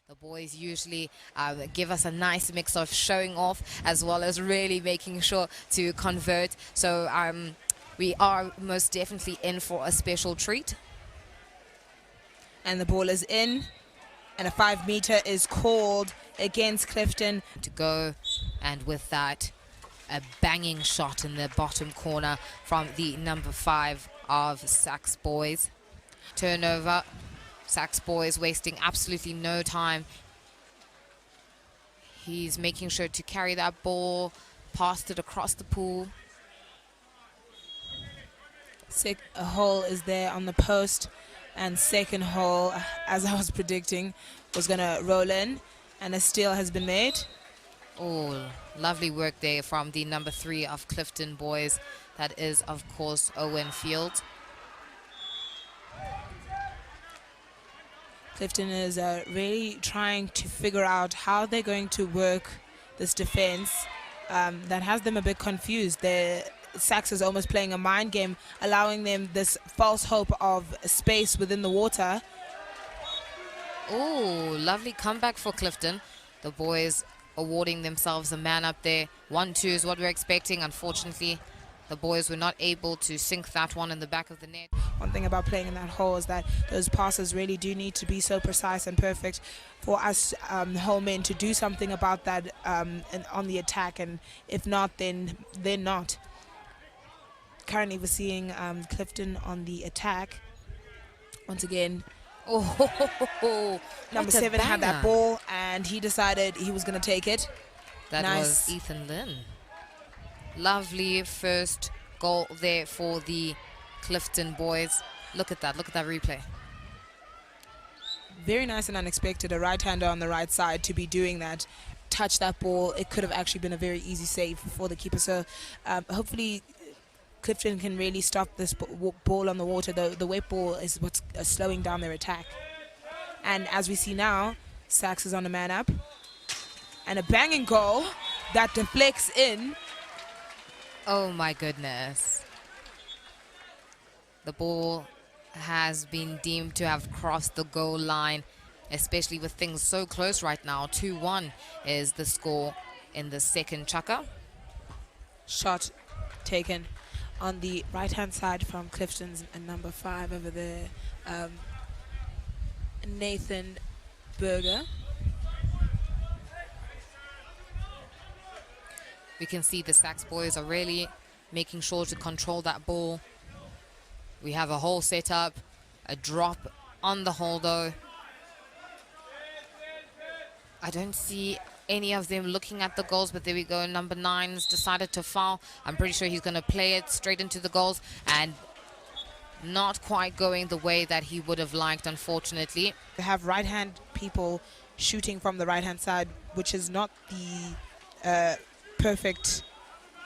The boys usually give us a nice mix of showing off as well as really making sure to convert. So we are most definitely in for a special treat. And the ball is in, and a 5-meter is called against Clifton. To go, and with that, a banging shot in the bottom corner from the number 5 of SACS boys. Turnover. SACS boys wasting absolutely no time. He's making sure to carry that ball, passed it across the pool. A hole is there on the post, and second hole, as I was predicting, was going to roll in, and a steal has been made. Oh, lovely work there from the number 3 of Clifton boys. That is, of course, Owen Field. Clifton is really trying to figure out how they're going to work this defense that has them a bit confused. SACS is almost playing a mind game, allowing them this false hope of space within the water. Oh, lovely comeback for Clifton. The boys awarding themselves a man up there. 1-2 is what we're expecting. Unfortunately, the boys were not able to sink that one in the back of the net. One thing about playing in that hole is that those passes really do need to be so precise and perfect for us home men to do something about that on the attack, and if not, then they're not. Currently we're seeing Clifton on the attack. Once again, number 7 had that ball, and he decided he was going to take it. That was Ethan Lynn. Lovely first goal there for the Clifton boys. Look at that replay. Very nice and unexpected, a right-hander on the right side to be doing that. Touch that ball. It could have actually been a very easy save for the keeper. So hopefully Clifton can really stop this ball on the water. The wet ball is what's slowing down their attack. And as we see now, SACS is on a man up. And a banging goal that deflects in. Oh my goodness. The ball has been deemed to have crossed the goal line, especially with things so close right now. 2-1 is the score in the second chukka. Shot taken on the right-hand side from Clifton's and number 5 over there, Nathan Berger. We can see the SACS boys are really making sure to control that ball. We have a hole set up, a drop on the hole though. I don't see any of them looking at the goals, but there we go. Number 9's decided to foul. I'm pretty sure he's going to play it straight into the goals, and not quite going the way that he would have liked, unfortunately. They have right-hand people shooting from the right-hand side, which is not the perfect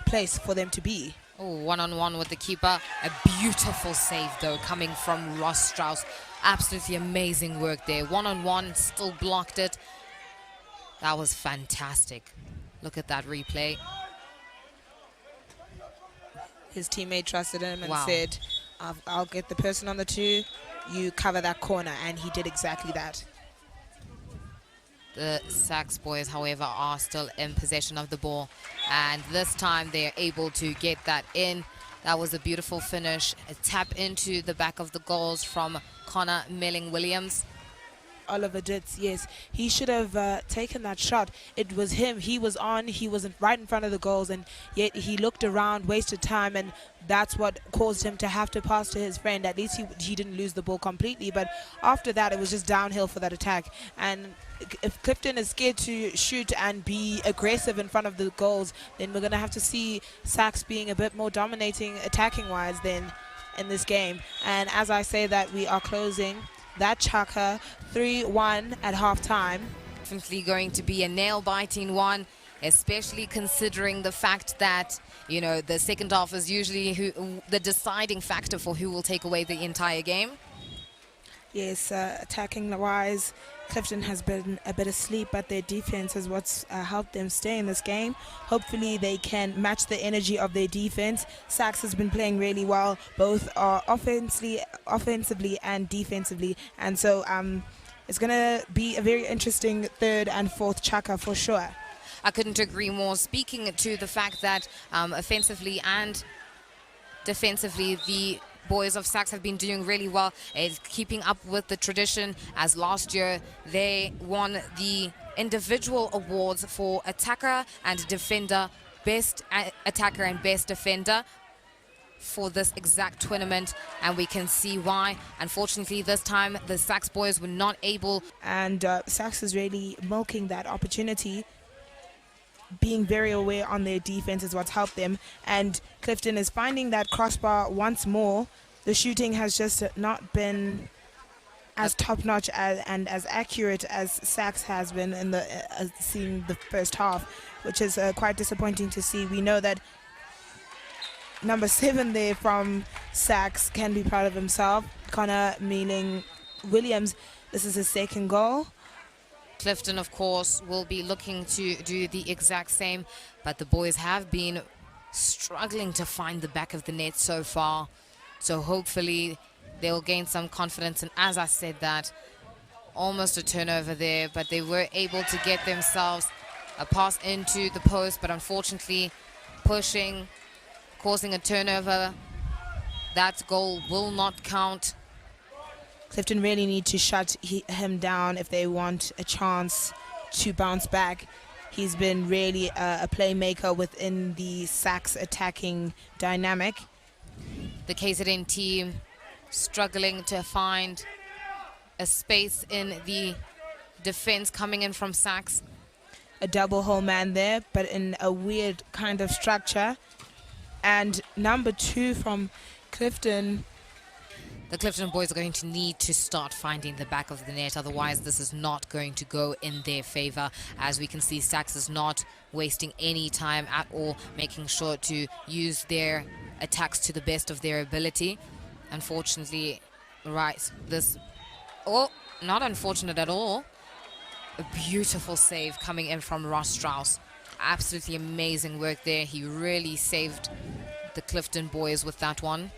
place for them to be. Oh, one-on-one with the keeper. A beautiful save, though, coming from Ross Strauss. Absolutely amazing work there. One-on-one, still blocked it. That was fantastic. Look at that replay. His teammate trusted him and said, I'll get the person on the 2, you cover that corner, and he did exactly that. The SACS boys, however, are still in possession of the ball, and this time they're able to get that in. That was a beautiful finish. A tap into the back of the goals from Connor Melling-Williams. Oliver Ditz, yes, he should have taken that shot. It was him. He was on. He was right in front of the goals, and yet he looked around, wasted time, and that's what caused him to have to pass to his friend. At least he didn't lose the ball completely, but after that it was just downhill for that attack. And if Clifton is scared to shoot and be aggressive in front of the goals, then we're going to have to see SACS being a bit more dominating attacking wise than in this game. And as I say that, we are closing that chukka 3-1 at halftime. Definitely going to be a nail-biting one, especially considering the fact that, you know, the second half is usually the deciding factor for who will take away the entire game. Yes, attacking-wise, Clifton has been a bit asleep, but their defense is what's helped them stay in this game. Hopefully they can match the energy of their defense. SACS has been playing really well, both offensively and defensively, and so It's going to be a very interesting third and fourth chaka for sure. I couldn't agree more. Speaking to the fact that offensively and defensively, the boys of SACS have been doing really well. It's keeping up with the tradition, as last year they won the individual awards for attacker and defender, best attacker and best defender for this exact tournament, and we can see why. Unfortunately, this time the SACS boys were not able. And SACS is really milking that opportunity. Being very aware on their defense is what's helped them, and Clifton is finding that crossbar once more. The shooting has just not been as top-notch and as accurate as SACS has been in the seeing the first half, which is quite disappointing to see. We know that number 7 there from SACS can be proud of himself, Connor Mealing Williams. This is his second goal. Clifton, of course, will be looking to do the exact same, but the boys have been struggling to find the back of the net so far. So hopefully they'll gain some confidence. And as I said that, almost a turnover there, but they were able to get themselves a pass into the post, but unfortunately pushing, causing a turnover. That goal will not count. Clifton really need to shut him down if they want a chance to bounce back. He's been really a playmaker within the SACS attacking dynamic. The KZN team struggling to find a space in the defense coming in from SACS. A double hole man there, but in a weird kind of structure. And number 2 from Clifton. The Clifton boys are going to need to start finding the back of the net, otherwise this is not going to go in their favor. As we can see, SACS is not wasting any time at all, making sure to use their attacks to the best of their ability. Unfortunately, right, this, oh, not unfortunate at all. A beautiful save coming in from Ross Strauss. Absolutely amazing work there. He really saved the Clifton boys with that one.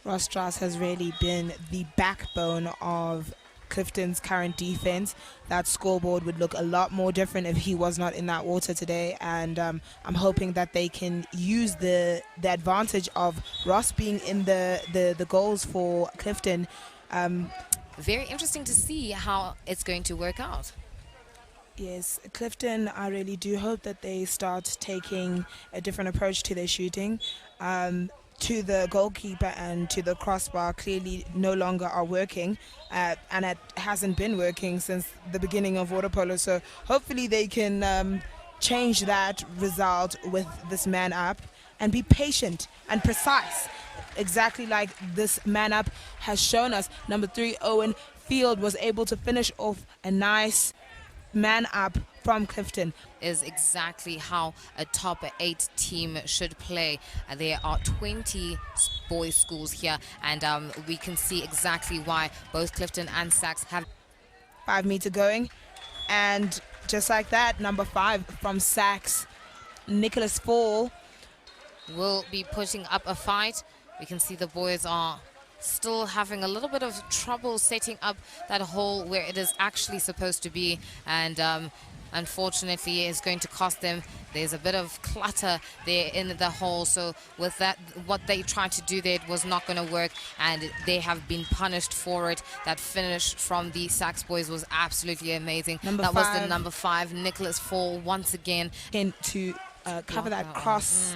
Ross Strauss has really been the backbone of Clifton's current defense. That scoreboard would look a lot more different if he was not in that water today, and I'm hoping that they can use the advantage of Ross being in the goals for Clifton. Very interesting to see how it's going to work out. Yes, Clifton, I really do hope that they start taking a different approach to their shooting. To the goalkeeper and to the crossbar clearly no longer are working, and it hasn't been working since the beginning of water polo. So hopefully they can change that result with this man up and be patient and precise, exactly like this man up has shown us. Number 3, Owen Field, was able to finish off a nice man up from Clifton. Is exactly how a top 8 team should play. There are 20 boys schools here, and we can see exactly why both Clifton and SACS have 5 meter going, and just like that, number 5 from SACS, Nicholas Fall, will be putting up a fight. We can see the boys are still having a little bit of trouble setting up that hole where it is actually supposed to be, and unfortunately it's going to cost them. There's a bit of clutter there in the hole, so with that, what they tried to do there was not going to work, and they have been punished for it. That finish from the SACS boys was absolutely amazing. That was the number 5, Nicholas Fall, once again. And to cover that cross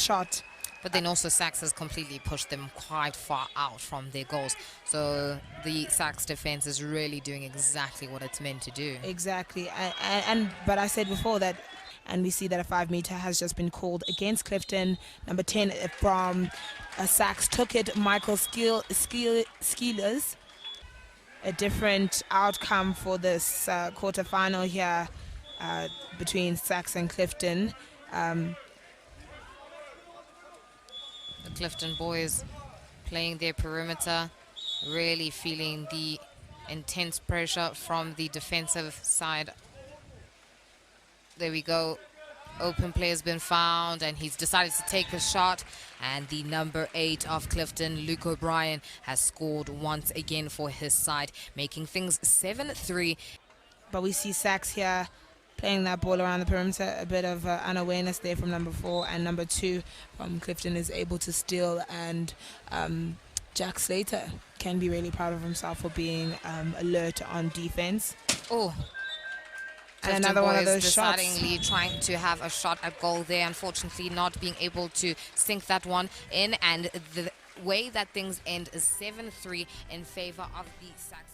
shot. But then also SACS has completely pushed them quite far out from their goals. So the SACS defense is really doing exactly what it's meant to do. Exactly. But I said before that, and we see that a 5 meter has just been called against Clifton. Number 10 from SACS took it, Michael Skeelers. A different outcome for this quarterfinal here between SACS and Clifton. The Clifton boys playing their perimeter, really feeling the intense pressure from the defensive side. There we go. open play has been found, and he's decided to take a shot. And the number 8 of Clifton, Luke O'Brien, has scored once again for his side, making things 7-3. But we see SACS here playing that ball around the perimeter. A bit of unawareness there from number 4, and number 2 from Clifton is able to steal, and Jack Slater can be really proud of himself for being alert on defense. Oh, and another one of those decidingly shots. trying to have a shot at goal there, unfortunately not being able to sink that one in, and the way that things end is 7-3 in favor of the SACS.